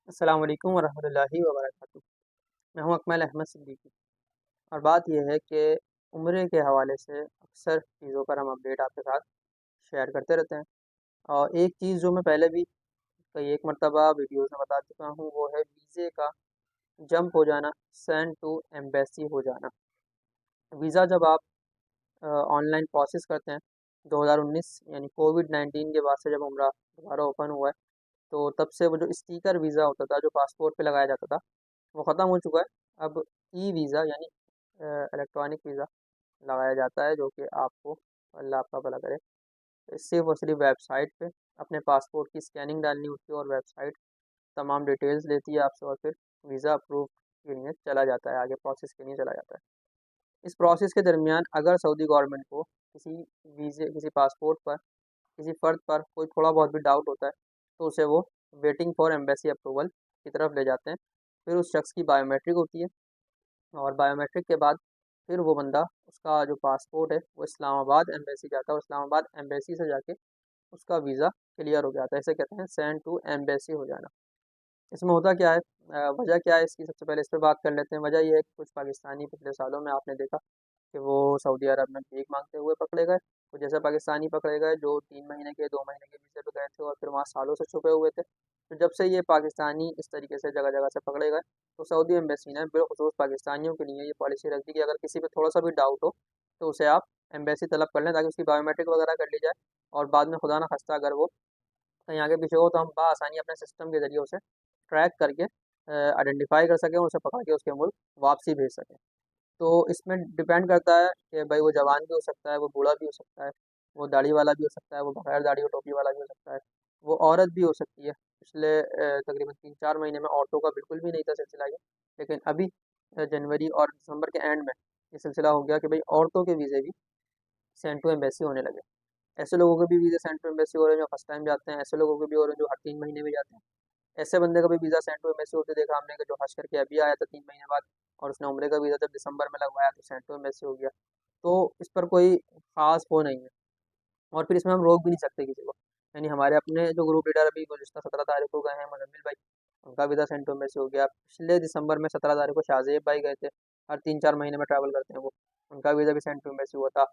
अस्सलाम वालेकुम वरहमतुल्लाहि वबरकातुहू। मैं हूं अकमल अहमद सिद्दीकी और बात यह है कि उम्र के हवाले से अक्सर चीज़ों पर हम अपडेट आपके साथ शेयर करते रहते हैं। और एक चीज़ जो मैं पहले भी कई एक मरतबा वीडियोज़ में बता चुका हूँ वो है वीज़े का जंप हो जाना, सेंड टू एम्बेसी हो जाना। वीज़ा जब आप ऑनलाइन प्रोसेस करते हैं 2019 यानी कोविड-19 के बाद से जब उम्रा दोबारा ओपन हुआ है, तो तब से वो जो स्टिकर वीज़ा होता था, जो पासपोर्ट पे लगाया जाता था, वो ख़त्म हो चुका है। अब ई वीज़ा यानी इलेक्ट्रॉनिक वीज़ा लगाया जाता है, जो कि आपको अल्लाह आपका भला करे, सिर्फ़ और सिर्फ़ वेबसाइट पे अपने पासपोर्ट की स्कैनिंग डालनी होती है और वेबसाइट तमाम डिटेल्स लेती है आपसे और फिर वीज़ा अप्रूव के लिए चला जाता है, आगे प्रोसेस के लिए चला जाता है। इस प्रोसेस के दरमियान अगर सऊदी गवर्नमेंट को किसी पासपोर्ट पर, किसी फ़र्द पर कोई थोड़ा बहुत भी डाउट होता है, तो उसे वो वेटिंग फॉर एम्बेसी अप्रूवल की तरफ ले जाते हैं। फिर उस शख्स की बायोमेट्रिक होती है और बायोमेट्रिक के बाद फिर वो बंदा, उसका जो पासपोर्ट है वो इस्लामाबाद एम्बेसी जाता है और इस्लामाबाद एम्बेसी से जाके उसका वीज़ा क्लियर हो जाता है। इसे कहते हैं सेंड टू एम्बेसी हो जाना। इसमें होता क्या है, वजह क्या है इसकी, सबसे पहले इस पे बात कर लेते हैं। वजह ये है कि कुछ पाकिस्तानी पिछले सालों में आपने देखा कि वो सऊदी अरब में भीख मांगते हुए पकड़े गए। कुछ ऐसे पाकिस्तानी पकड़े गए जो 3 महीने के 2 महीने के वीज़े पे गए थे और फिर वहाँ सालों से छुपे हुए थे। तो जब से ये पाकिस्तानी इस तरीके से जगह जगह से पकड़े गए, तो सऊदी एम्बेसी ने बिलखुसूस पाकिस्तानियों के लिए ये पॉलिसी रख दी कि अगर किसी पे थोड़ा सा भी डाउट हो तो उसे आप एम्बेसी तलब कर लें, ताकि उसकी बायोमेट्रिक वगैरह कर ली जाए और बाद में खुदा ना खास्ता अगर वो कहीं आगे पीछे हो तो हम बआसानी अपने सिस्टम के ज़रिए उसे ट्रैक करके आइडेंटिफ़ाई कर सकें और उसे पकड़ के उसके मुल्क वापसी भेज सकें। तो इसमें डिपेंड करता है कि भाई वो जवान भी हो सकता है, वो बूढ़ा भी हो सकता है, वो दाढ़ी वाला भी हो सकता है, वो बगैर दाढ़ी और टोपी वाला भी हो सकता है, वो औरत भी हो सकती है। पिछले तकरीबन 3-4 महीने में औरतों का बिल्कुल भी नहीं था सिलसिला ये, लेकिन अभी जनवरी और दिसंबर के एंड में ये सिलसिला हो गया कि भाई औरतों के वीज़े भी सेंड टू एम्बेसी होने लगे। ऐसे लोगों के भी वीज़े सेंड टू एम्बेसी हो रहे हैं जो फर्स्ट टाइम जाते हैं, ऐसे लोगों के भी हो रहे हैं जो हर 3 महीने में जाते हैं। ऐसे बंदे का भी वीज़ा सेंड टू एम्बेसी होते देखा हमने कि जो हज करके अभी आया था 3 महीने बाद और उसने उम्रे का वीज़ा जब दिसंबर में लगवाया तो सेंड टू एम्बेसी हो गया। तो इस पर कोई ख़ास वो नहीं है और फिर इसमें हम रोक भी नहीं सकते किसी को। यानी हमारे अपने जो ग्रुप लीडर अभी गुज़िश्ता 17 तारीख को गए हैं मुज़म्मिल भाई, उनका वीज़ा सेंड टू एम्बेसी हो गया। पिछले दिसंबर में 17 तारीख को शाहज़ेब भाई गए थे, हर 3-4 महीने में ट्रैवल करते हैं वो, उनका वीज़ा भी सेंड टू एम्बेसी हुआ था।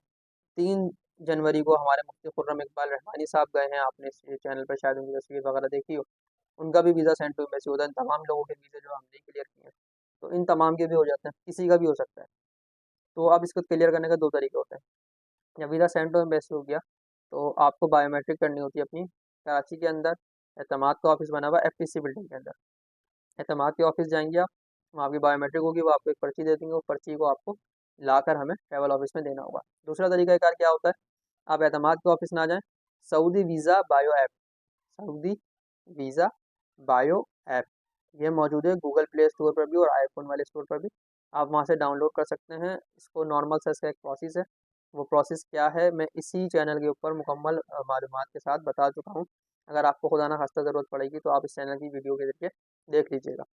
3 जनवरी को हमारे मुफ्ती खुर्रम इकबाल रहमानी साहब गए हैं, आपने इस चैनल पर शायद उनकी तस्वीर वगैरह देखी हो। उनका भी वीज़ा सेंड टू एम्बेसी होता है। इन तमाम लोगों के वीज़े जो हमने क्लियर किए हैं, तो इन तमाम के भी हो जाते हैं, किसी का भी हो सकता है। तो अब इसको क्लियर करने के 2 तरीके होते हैं। जब वीज़ा सेंड टू एम्बेसी हो गया, तो आपको बायोमेट्रिक करनी होती है अपनी, कराची के अंदर एतमाद का ऑफ़िस बना हुआ है एफटीसी बिल्डिंग के अंदर। एतमाद के ऑफ़िस जाएँगे आप, वहाँ आपकी बायोमेट्रिक होगी, वो आपको एक पर्ची दे देंगे, उस पर्ची को आपको लाकर हमें ट्रैवल ऑफ़िस में देना होगा। दूसरा तरीक़ाकार क्या होता है, आप एतमाद के ऑफ़िस ना जाएँ, Saudi visa bio app, Saudi visa bio app, ये मौजूद है गूगल प्ले स्टोर पर भी और आईफ़ोन वाले स्टोर पर भी। आप वहाँ से डाउनलोड कर सकते हैं। इसको नॉर्मल सा इसका एक प्रोसेस है। वो प्रोसेस क्या है, मैं इसी चैनल के ऊपर मुकम्मल मालूमात के साथ बता चुका हूँ। अगर आपको खुदा ना खास्ता ज़रूरत पड़ेगी तो आप इस चैनल की वीडियो के ज़रिए देख लीजिएगा।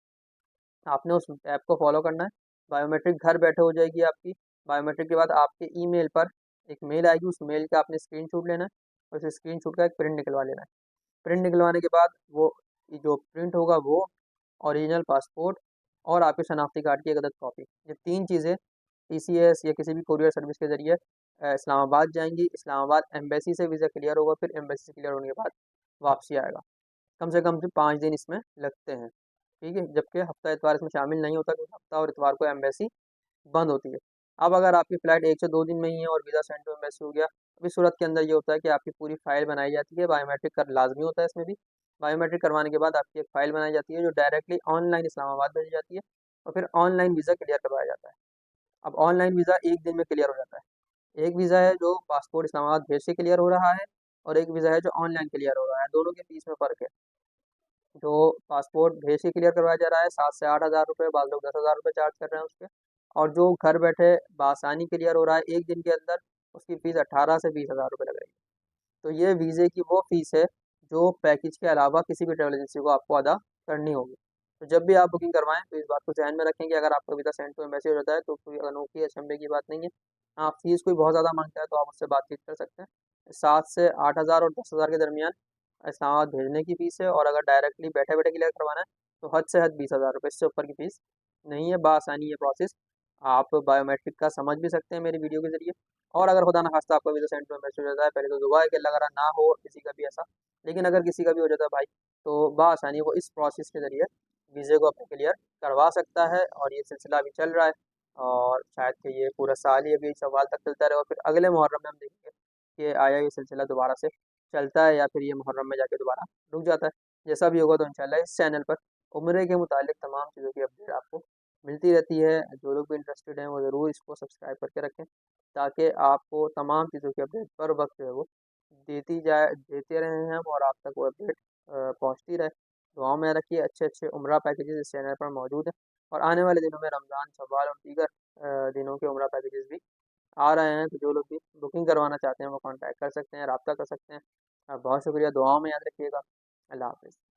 आपने उस ऐप को फ़ॉलो करना है, बायोमेट्रिक घर बैठे हो जाएगी आपकी। बायोमेट्रिक के बाद आपके ईमेल पर एक मेल आएगी, उस मेल का आपने स्क्रीनशॉट लेना है और उस स्क्रीनशॉट का एक प्रिंट निकलवा लेना है। प्रिंट निकलवाने के बाद वो जो प्रिंट होगा वो ओरिजिनल पासपोर्ट और आपके शनाख्ती कार्ड की एक अदद कॉपी, ये 3 चीज़ें टीसीएस या किसी भी कोरियर सर्विस के ज़रिए इस्लामाबाद जाएँगी। इस्लामाबाद एम्बेसी से वीज़ा क्लियर होगा, फिर एम्बेसी से क्लियर होने के बाद वापसी आएगा। कम से कम 5 दिन इसमें लगते हैं, ठीक है? जबकि हफ्ता इतवार इसमें शामिल नहीं होता क्योंकि हफ्ता और इतवार को एम्बेसी बंद होती है। अब अगर आपकी फ़्लाइट 1 से 2 दिन में ही है और वीज़ा सेंड टू एम्बेसी हो गया, अब इस सूरत के अंदर ये होता है कि आपकी पूरी फ़ाइल बनाई जाती है, बायोमेट्रिक का लाज़मी होता है इसमें भी। बायोमेट्रिक करवाने के बाद आपकी एक फ़ाइल बनाई जाती है जो डायरेक्टली ऑनलाइन इस्लामाबाद भेजी जाती है और फिर ऑनलाइन वीज़ा क्लियर करवाया जाता है। अब ऑनलाइन वीज़ा 1 दिन में क्लियर हो जाता है। एक वीज़ा है जो पासपोर्ट इस्लामाबाद भेज के क्लियर हो रहा है और एक वीज़ा है जो ऑनलाइन क्लियर हो रहा है, दोनों के बीच में फ़र्क है। जो पासपोर्ट भेज के क्लियर करवाया जा रहा है 7 से 8 हज़ार रुपये, बाज़ लोग 10 हज़ार रुपये चार्ज कर रहे हैं उसके, और जो घर बैठे बआसानी क्लियर हो रहा है 1 दिन के अंदर, उसकी फ़ीस 18 से 20 हज़ार रुपये लग रही है। तो ये वीज़े की वो फ़ीस है जो पैकेज के अलावा किसी भी ट्रैवल एजेंसी को आपको अदा करनी होगी। तो जब भी आप बुकिंग करवाएँ तो इस बात को ज़हन में रखें कि अगर आपका वीज़ा सेंड टू एम्बेसी हो जाता है तो कोई अनोखी अचंभे की बात नहीं है। हाँ, फ़ीस कोई बहुत ज़्यादा माँगता है तो आप उससे बातचीत कर सकते हैं। 7 से 8 हज़ार और 10 हज़ार के दरमियान इस्लामाबाद भेजने की फ़ीस है और अगर डायरेक्टली बैठे-बैठे क्लियर करवाना है तो हद से हद 20,000 रुपये, इससे ऊपर की फ़ीस नहीं है। बासानी ये प्रोसेस आप बायोमेट्रिक का समझ भी सकते हैं मेरी वीडियो के ज़रिए। और अगर खुदा न खास्ता आपको वीज़ा सेंटर में मैसेज आता है, पहले तो दुआ है कि अल्लाह करे ना हो किसी का भी ऐसा, लेकिन अगर किसी का भी हो जाता है भाई, तो बासानी वो इस प्रोसेस के ज़रिए वीज़े को अपने क्लियर करवा सकता है। और ये सिलसिला अभी चल रहा है और शायद कि ये पूरा साल ही अभी शव्वाल तक चलता रहे और फिर अगले मुहर्रम में हम देखेंगे कि आया ये सिलसिला दोबारा से चलता है या फिर ये मुहर्रम में जाके दोबारा रुक जाता है। जैसा भी होगा तो इंशाल्लाह इस चैनल पर उम्रे के मुतालिक तमाम चीज़ों की अपडेट आपको मिलती रहती है। जो लोग भी इंटरेस्टेड हैं वो ज़रूर इसको सब्सक्राइब करके रखें, ताकि आपको तमाम चीज़ों की अपडेट बर वक्त जो है वो देते रहे हैं हम और आप तक वो अपडेट पहुँचती रहे। दुआओं में रखिए। अच्छे अच्छे उम्रा पैकेजेस इस चैनल पर मौजूद हैं और आने वाले दिनों में रमज़ान, शव्वाल और दीगर दिनों के उम्रा पैकेजेस भी आ रहे हैं। तो जो लोग भी बुकिंग करवाना चाहते हैं वो कॉन्टैक्ट कर सकते हैं, राब्ता कर सकते हैं। बहुत शुक्रिया, दुआओं में याद रखिएगा। अल्लाह हाफ़िज़।